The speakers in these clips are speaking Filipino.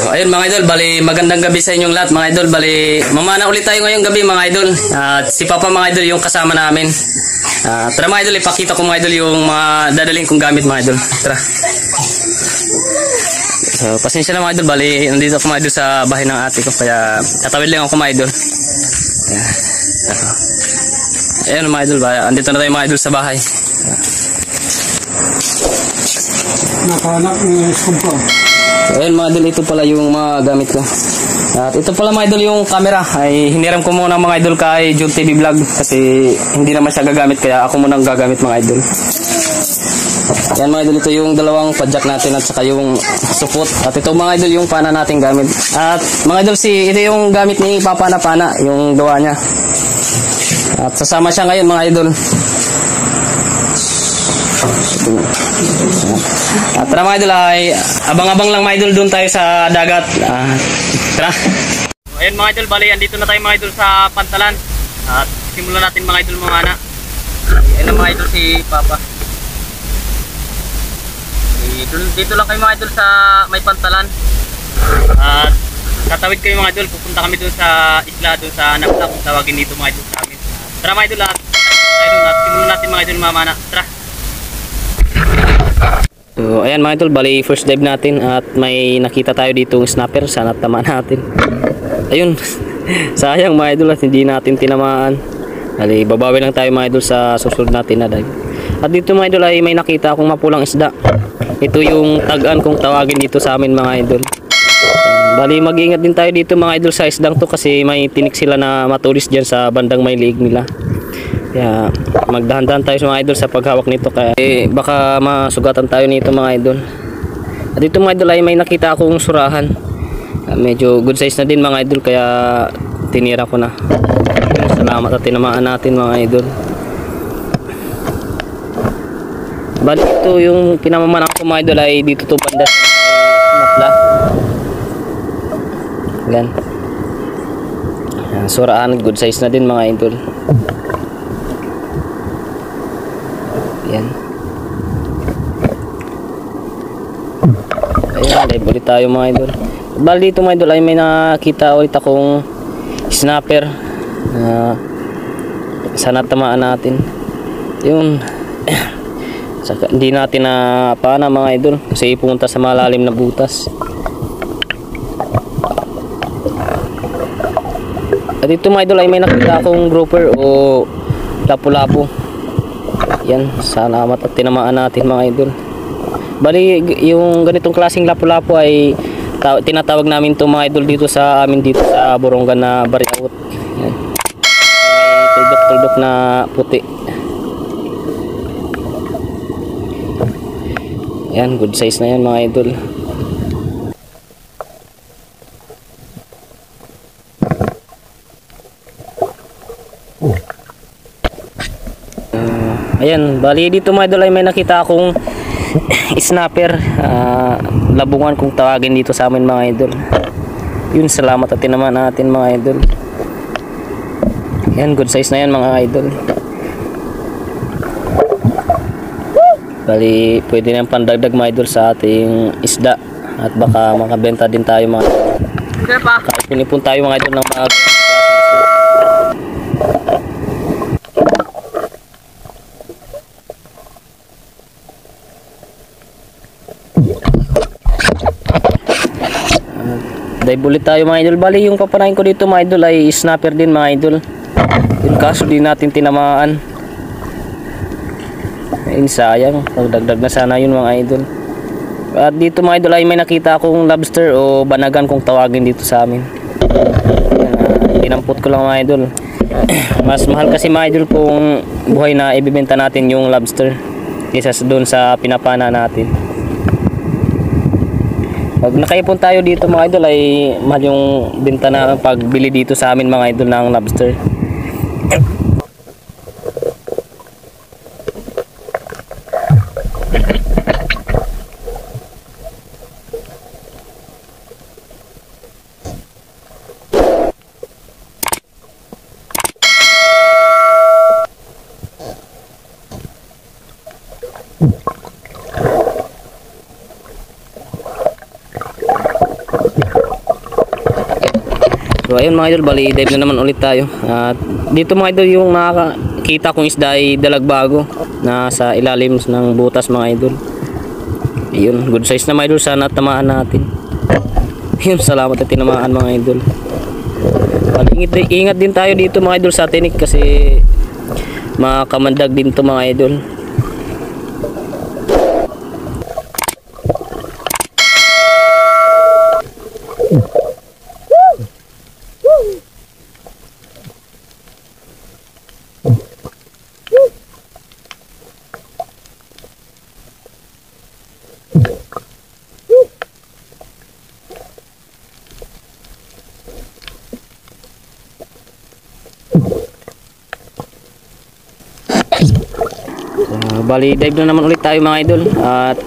Ayun mga idol, bali magandang gabi sa inyong lahat mga idol. Bali mamana ulit tayo ngayong gabi mga idol. At si Papa mga idol yung kasama namin. Tara mga idol, ipakita ko mga idol yung mga dadaling kong gamit mga idol. Tara. So, pasensya na mga idol, bali nandito ako mga idol sa bahay ng ate ko, kaya tatawid lang ako mga idol. Ayun mga idol, andito na tayo mga idol sa bahay. Nakahanap ng skumpang. So, ayun mga idol, ito pala yung mga gamit ko. At ito pala mga idol yung camera. Ay hiniram ko muna mga idol kay Jun TV Vlog kasi hindi naman siya gagamit, kaya ako muna ang gagamit mga idol. Yan mga idol, ito yung dalawang padjak natin at saka yung support. At ito mga idol yung pana nating gamit. At mga idol, ito yung gamit ni Papa na pana, yung gawa niya. At sasama siya ngayon mga idol. At tara mga idol, ay abang-abang lang mga idol, doon tayo sa dagat. Tara. Ayun mga idol, bali andito na tayo mga idol sa Pantalan. At simulan natin mga idol mga anak. Ayun mga idol si Papa. Dito lang kayo mga idol sa may Pantalan. At tatawid kayo mga idol, pupunta kami doon sa isla, doon sa Nagla, kung tawagin dito mga idol sa amin. Tara mga idol, at simulan natin mga idol mamana. Tara. So ayan mga idol, bali first dive natin at may nakita tayo ditong snapper, sana tamaan natin. Ayun, sayang mga idol at hindi natin tinamaan. Bali babawi lang tayo mga idol sa susunod natin na dive. At dito mga idol ay may nakita akong mapulang isda. Ito yung tagan kung tawagin dito sa amin mga idol. Bali mag-ingat din tayo dito mga idol sa isdang to kasi may tinik sila na matulis dyan sa bandang may liig nila. Kaya magdahan-dahan tayo sa mga idol sa paghawak nito, kaya baka masugatan tayo nito mga idol. At dito mga idol ay may nakita akong surahan. Medyo good size na din mga idol, kaya tinira ko na. Salamat at tinamaan natin mga idol. Bali ito yung pinamamanak ko mga idol ay dito to banda sa Natla. Yan. Surahan, good size na din mga idol. Yan. Ayan, live ulit tayo mga idol. Bali dito mga idol ay may nakita ulit akong snapper. Sana tamaan natin. Yun. Saka, hindi natin na pana mga idol kasi pumunta sa malalim na butas. At dito mga idol ay may nakita akong grouper o lapu-lapu. Yan, salamat at tinamaan natin mga idol. Bali yung ganitong klaseng lapu-lapu ay tinatawag namin to mga idol dito sa amin dito sa Borongan na Bariawot. Yan. May tuldok-tuldok na puti. Yan, good size na yan mga idol. Ayan, bali dito mga idol ay may nakita akong snapper, labungan kung tawagin dito sa amin mga idol. Yun, salamat at tinamaan natin mga idol. Ayan, good size na yan mga idol. Bali pwede na pandagdag mga idol sa ating isda at baka makabenta din tayo mga idol. Kaipon tayo mga idol ng mga dive ulit tayo mga idol. Bali yung papanahin ko dito mga idol ay snapper din mga idol. Yung kaso din natin tinamaan. Ayun, sayang, magdagdag na sana yun mga idol. At dito mga idol ay may nakita akong lobster o banagan kung tawagin dito sa amin. Tinampot ko lang mga idol. Mas mahal kasi mga idol kung buhay na ibibenta natin yung lobster kaysa doon sa pinapana natin. Pag nakaipon tayo dito mga idol ay mahal yung benta na pagbili dito sa amin mga idol ng lobster. So ayun mga idol, bali dive na naman ulit tayo. At dito mga idol, yung nakakita kong isda ay dalagbago na sa ilalim ng butas mga idol. Ayun, good size na mga idol, sana tamaan natin. Ayun, salamat at tinamaan mga idol. Bali, ingat din tayo dito mga idol sa tinik kasi makamandag din to mga idol. Bali dive na naman ulit tayo mga idol at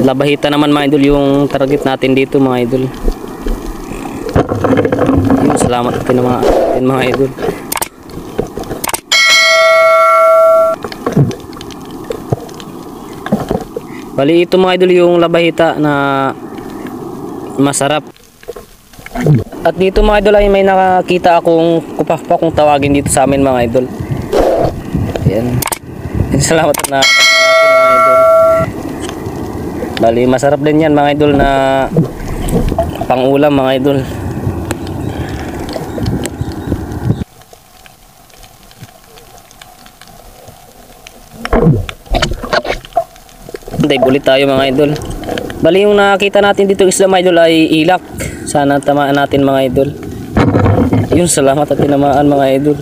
labahita naman mga idol yung target natin dito mga idol. Yun, salamat natin mga idol. Bali ito mga idol yung labahita na masarap. At dito mga idol ay may nakakita akong kupakpak kung tawagin dito sa amin mga idol. Ayan. Salamat na mga idol. Bali masarap din yan mga idol na pangulam mga idol. Dive ulit tayo mga idol. Bali yung nakita natin dito isla mga idol ay ilak. Sana tamaan natin mga idol. Yun, salamat at tinamaan mga idol.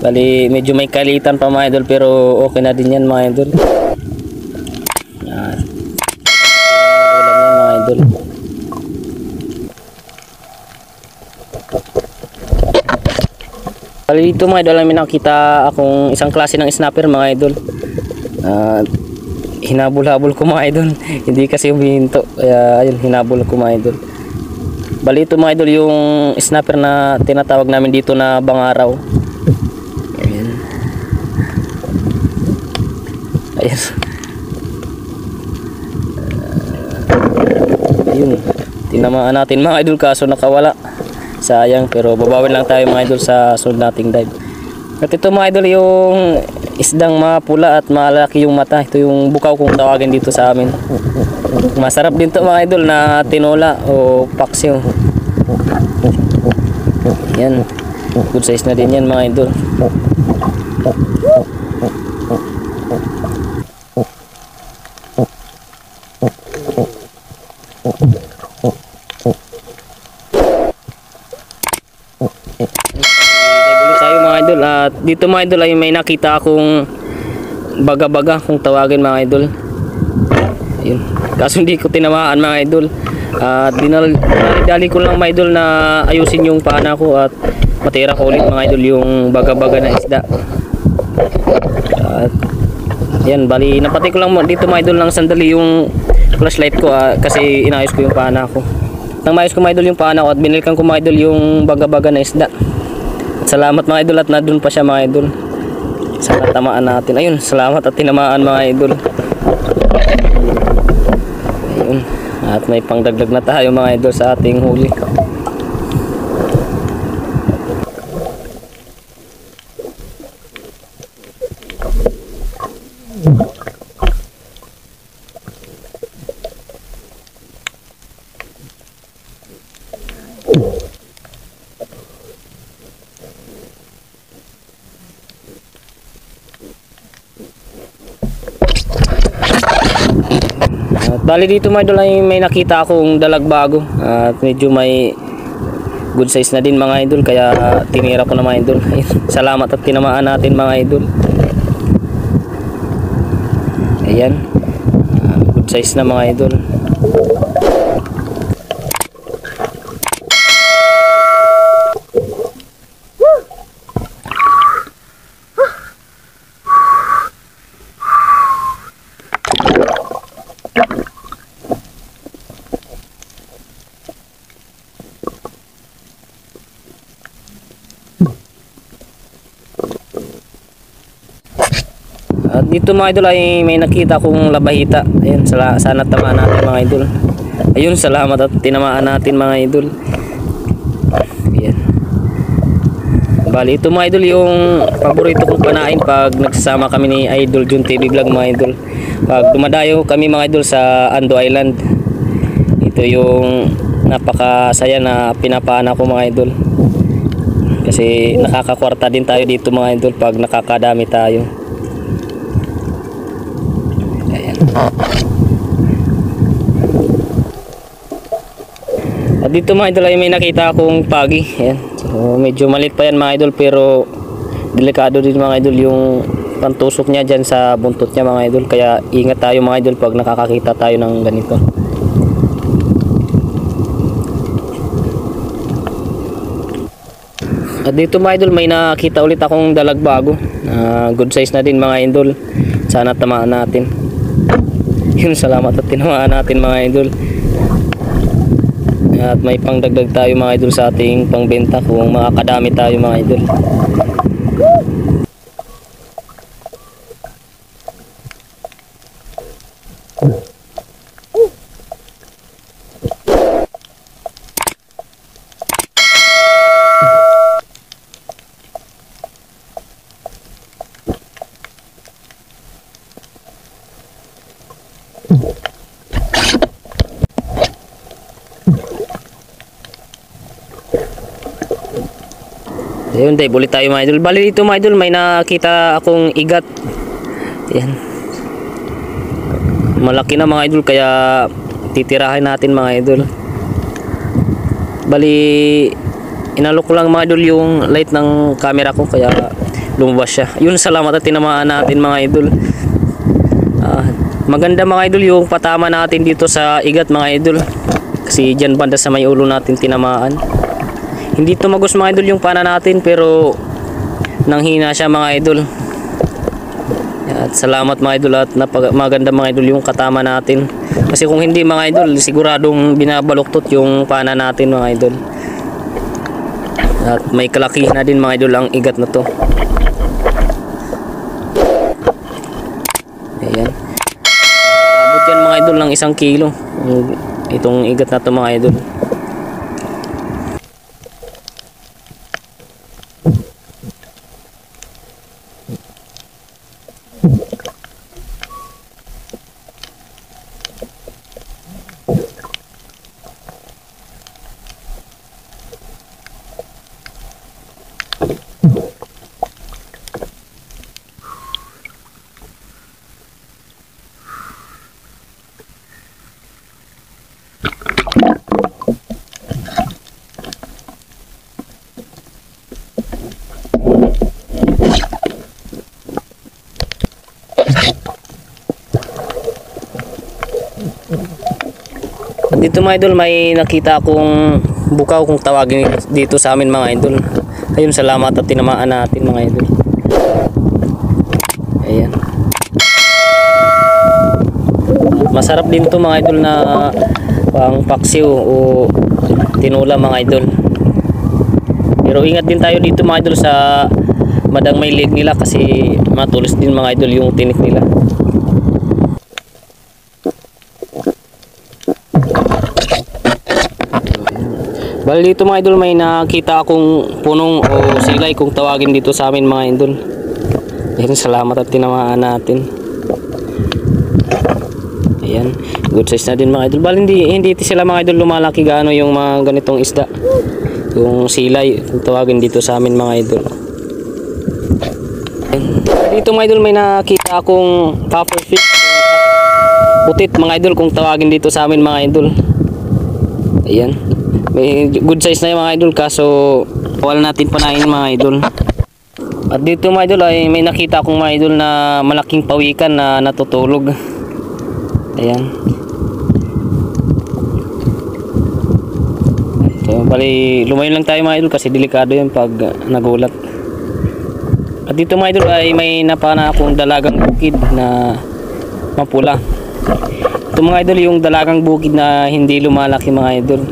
Bali medyo may kalitan pa mga idol pero okay na din yan mga idol. Yan. Ulam yan mga idol. Bali dito mga idol, may nakita akong isang klase ng snapper mga idol. Hinabol-habol ko mga idol. Hindi kasi humihinto. Kaya ayun, hinabol ko mga idol. Bali ito mga idol yung snapper na tinatawag namin dito na bangaraw. Ayan. Ayun, tinamaan natin mga idol kaso nakawala. Sayang, pero babawin lang tayo mga idol sa sunod nating dive. At ito mga idol yung isdang mapula at malaki yung mata. Ito yung bukaw kung tawagin dito sa amin. Masarap din to mga idol na tinola o paksiw. Yan, good size na din yan mga idol. At dito mga idol ay may nakita akong baga-baga kung tawagin mga idol. Ayun. Kaso hindi ko tinamaan mga idol. At dinali ko lang mga idol na ayusin yung pana ko at matira ko ulit mga idol yung baga-baga na isda. At yan, bali napatay ko lang dito mga idol ng sandali yung flashlight ko kasi inayos ko yung pana ko. Nang maayos ko mga idol yung pana ko at binilikan ko mga idol yung baga-baga na isda. Salamat mga idol at nandun pa siya mga idol. Sana tamaan natin. Ayun, salamat at tinamaan mga idol. Ayun. At may pangdagdag na tayo mga idol sa ating huli. Bali dito mga idol ay may nakita akong dalagbago at medyo may good size na din mga idol kaya tinira ko na mga idol. Salamat at tinamaan natin mga idol. Ayan, good size na mga idol. At dito mga idol ay may nakita kong labahita. Ayun, sana tamaan natin mga idol. Ayun, salamat at tinamaan natin mga idol. Bali, ito mga idol yung paborito kong panain pag nagsasama kami ni Idol Jun TV Vlog mga idol. Pag dumadayo kami mga idol sa Ando Island, ito yung napakasaya na pinapana ko mga idol. Kasi nakakakwarta din tayo dito mga idol pag nakakadami tayo. Ayan. At dito mga idol ay may nakita akong pagi. Ayan. So, medyo maliit pa yan mga idol pero delikado din mga idol yung pantusok niya dyan sa buntot niya mga idol. Kaya ingat tayo mga idol pag nakakakita tayo ng ganito. At dito mga idol may nakita ulit akong dalagbago. Good size na din mga idol. Sana tamaan natin. Yun, salamat at tinamaan natin mga idol. At may pangdagdag tayo mga idol sa ating pangbenta kung makakadami tayo mga idol. Ayun, tayo ulit tayo mga idol. Bali dito mga idol, may nakita akong igat. Ayan. Malaki na mga idol, kaya titirahin natin mga idol. Bali, inalok ko lang mga idol yung light ng camera ko, kaya lumabas siya. Yun, salamat at tinamaan natin mga idol. Maganda mga idol yung patama natin dito sa igat mga idol. Kasi dyan banda sa may ulo natin tinamaan. Hindi tumagos mga idol yung pana natin pero nanghina siya mga idol. At salamat mga idol at maganda mga idol yung katama natin. Kasi kung hindi mga idol siguradong binabaluktot yung pana natin mga idol. At may kalaki na din mga idol ang igat na to. Ayan. Abot yan mga idol ng 1 kilo. Itong igat na to mga idol. Dito mga idol may nakita akong bukaw kung tawagin dito sa amin mga idol. Ayun, salamat at tinamaan natin mga idol. Ayan. Masarap din to mga idol na pang paksiw o tinula mga idol. Pero ingat din tayo dito mga idol sa madang may leg nila kasi matulis din mga idol yung tinik nila. Bali dito mga idol may nakita akong punong o silay kung tawagin dito sa amin mga idol. Ayan, salamat at tinamaan natin. Ayan, good size na din mga idol. Bali hindi sila mga idol lumalaki gaano yung mga ganitong isda. Yung silay kung tawagin dito sa amin mga idol. Ayan. Dito mga idol may nakita akong pufferfish. Putit mga idol kung tawagin dito sa amin mga idol. Ayan. May good size na yung mga idol kaso wala natin panain mga idol. At dito mga idol ay may nakita akong mga idol na malaking pawikan na natutulog. Ayan. So, bali lumayo lang tayo mga idol kasi delikado yun pag nagulat. At dito mga idol ay may napana akong dalagang bukid na mapula. Ito mga idol yung dalagang bukid na hindi lumalaki mga idol.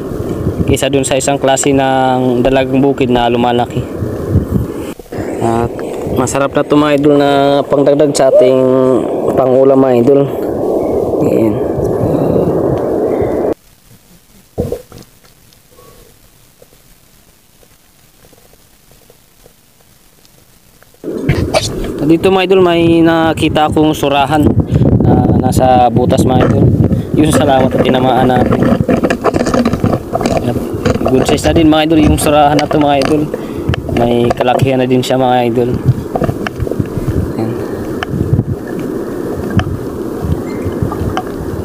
Kaysa dun sa isang klase ng dalagang bukid na lumalaki. At masarap na ito mga idol na pangdagdag sa ating pangulam mga idol. Ayan. Dito mga idol may nakita akong surahan na nasa butas mga idol. Yun, salamat at tinamaan natin. Good size na din mga idol yung surahan na to mga idol. May kalakihan na din siya mga idol.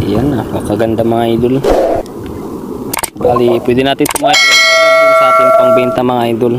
Yan, napakaganda mga idol. Bali, pwede natin ito mga idol sa ating pangbenta mga idol.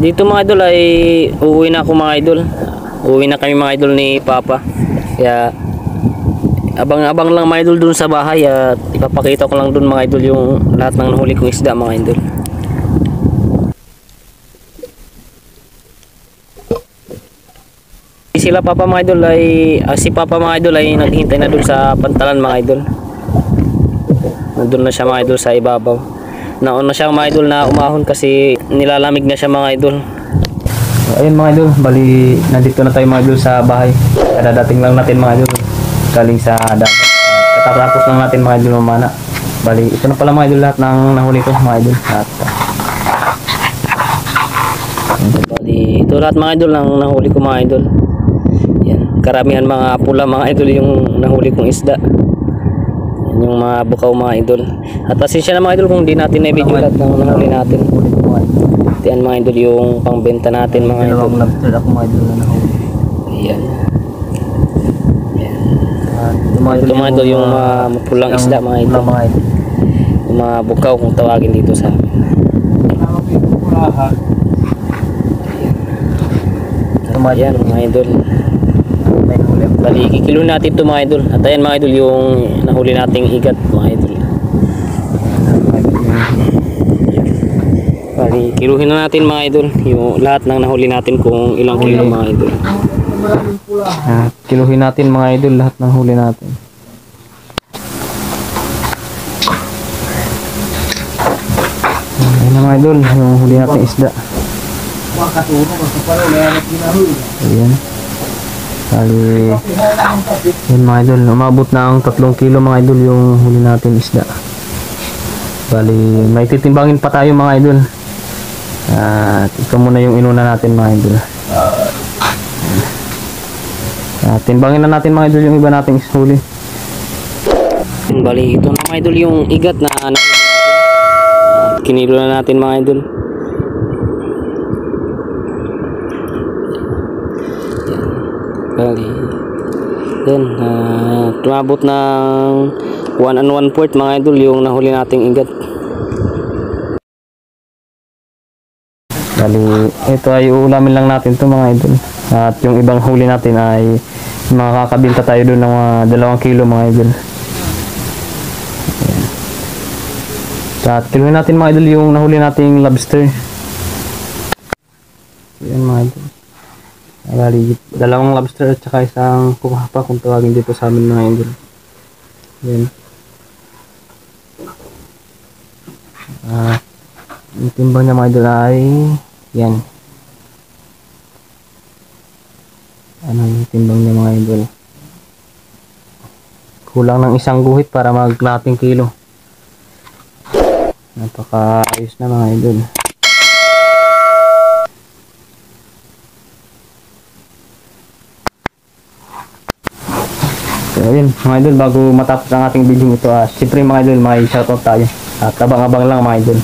Dito mga idol ay uuwi na ako mga idol. Uuwi na kami mga idol ni Papa. Kaya abang-abang lang mga idol dun sa bahay at ipapakita ko lang dun mga idol yung lahat ng nahuli kong isda mga idol. Sila Papa mga idol ay si Papa mga idol ay naghihintay na dun sa pantalan mga idol. Nandun na siya mga idol sa ibabaw. Nauna siya mga idol na umahon kasi nilalamig na siya mga idol. Ayun mga idol, bali nandito na tayo mga idol sa bahay. Kadadating lang natin mga idol galing sa dagat. Katapos lang natin mga idol mamana. Bali ito na pala mga idol lahat ng nahuli ko mga idol. Bali ito lahat mga idol ng nahuli ko mga idol. Yan, karamihan mga pula mga idol yung nahuli kong isda. Yung mga bukaw mga idol. At pasensya na mga idol kung di natin na-video lahat ng nahuli natin. Yan mga idol yung pangbenta natin mga idol. Ako mga idol na nahuli. Ayan. Ito mga idol yung pulang isda mga idol. Yung mga bukaw kung tawagin dito sa amin. Ayan mga idol. Bali kikilo natin ito mga idol. At ayan mga idol yung nahuli nating igat mga idol. Bali kiluhin na natin mga idol yung lahat ng nahuli natin kung ilang kilo mga idol. Kiluhin natin mga idol lahat ng huli natin. Ayan na mga idol yung huli natin isda. Ayan. Bali, yun mga idol, umabot na ang 3 kilo mga idol yung huli natin isda. Bali, may titimbangin pa tayo mga idol. At ito muna yung inuna natin mga idol. Timbangin na natin mga idol yung iba nating huli. Bali, ito na mga idol yung igat na kinilo na natin mga idol. Bali, yan, tumabot ng 1 1/4 mga idol yung nahuli nating igat. Bali, ito ay uulamin lang natin ito mga idol. At yung ibang huli natin ay makakabinta tayo doon ng 2 kilo mga idol. Ayan. At kiluhin natin mga idol yung nahuli nating lobster. Ayan mga idol. Bali, 2 lobster at saka isang kumahapa kung tawagin dito sa amin mga idol. Ayan. Yung timbang niya mga idol ay yan. Ano yung timbang niya mga idol? Kulang ng 1 guhit para maglating kilo. Napaka-ayos na mga idol. So ayun mga idol, bago matapos ang ating video ito, siyempre mga idol, may shoutout tayo. At abang-abang lang mga idol.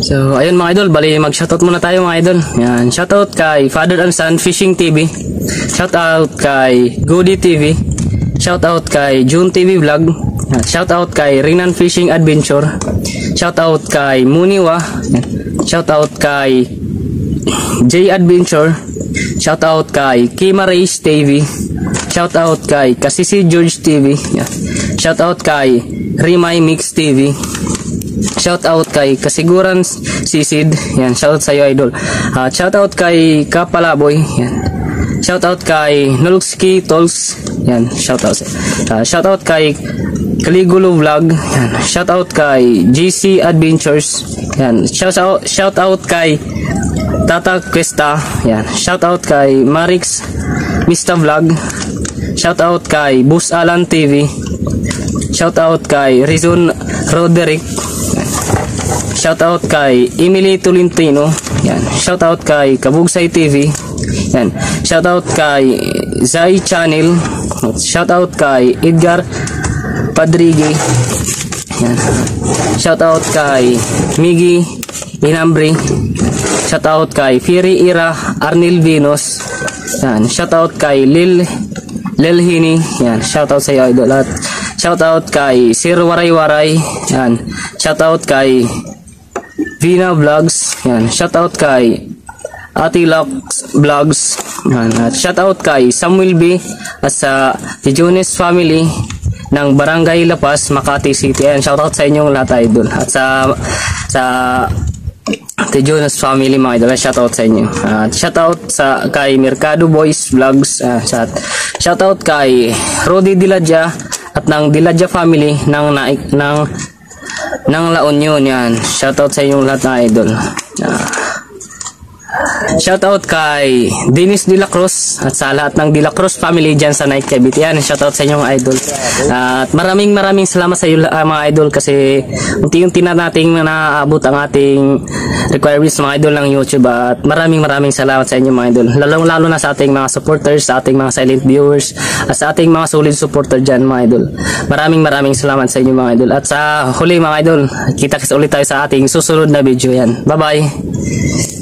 So ayun mga idol, bali mag-shoutout muna tayo mga idol. Yan, shoutout kay Father and Son Fishing TV. Shoutout kay Goody TV. Shoutout kay June TV Vlog. Shoutout kay Rinan Fishing Adventure. Shoutout kay Muniwa. Shoutout kay J Adventure. Shoutout kay Kima Race TV. Shoutout kay Kasisi George TV. Shout out kay Rimay Mix TV. Shout out kay Kasiguran Sisid. Yan, shout out sa iyo idol. Shout out kay Kapalaboy. Yan. Shout out kay Nolski Tolls. Yan, shout out. Shout out kay Kaligulo Vlog. Yan. Shout out kay GC Adventures. Yan. Shout out kay Tata Questa. Yan. Shout out kay Marix Mista Vlog. Shout out kay Bus Alan TV. Shout out kay Rizon Roderick. Shout out kay Emily Tolentino. Yan. Shout out kay Kabugsay TV. Yan. Shout out kay Zai Channel. Shout out kay Edgar Padrigue. Yan. Shout out kay Miggy Inambri. Shout out kay Fiery Ira Arnil Venus. Yan. Shout out kay Lilhini. Yan. Shout out sa iyo idol. At shout out kay Sir Waray Waray. Yan. Shout out kay Vina Vlogs. Yan. Shout out kay Ati Locks Vlogs. Yan. At shout out kay Samuel B. At sa Tijunes family ng Barangay Lapas, Makati City. Yan. Shout out sa inyong lahat idol. At sa Tijunes family mga idol, shout out sa inyo. At shout out sa kay Mercado Boys Vlogs. Shout out kay Rudy Diladja at ng Diladja family ng La Union. Yan. Shout out sa inyong lahat na idol. Shout out kay Dennis De La Cruz at sa lahat ng De La Cruz family dyan sa Night Cavite. Yan, shout out sa inyong idol. At maraming salamat sa iyo mga idol, kasi unti-unti na nating naabot ang ating requirements mga idol ng YouTube. At maraming salamat sa inyo mga idol, lalo na sa ating mga supporters, sa ating mga silent viewers, at sa ating mga solid supporter dyan mga idol. Maraming salamat sa inyo mga idol. At sa huli mga idol, kita-kits ulit tayo sa ating susunod na video. Yan, bye bye.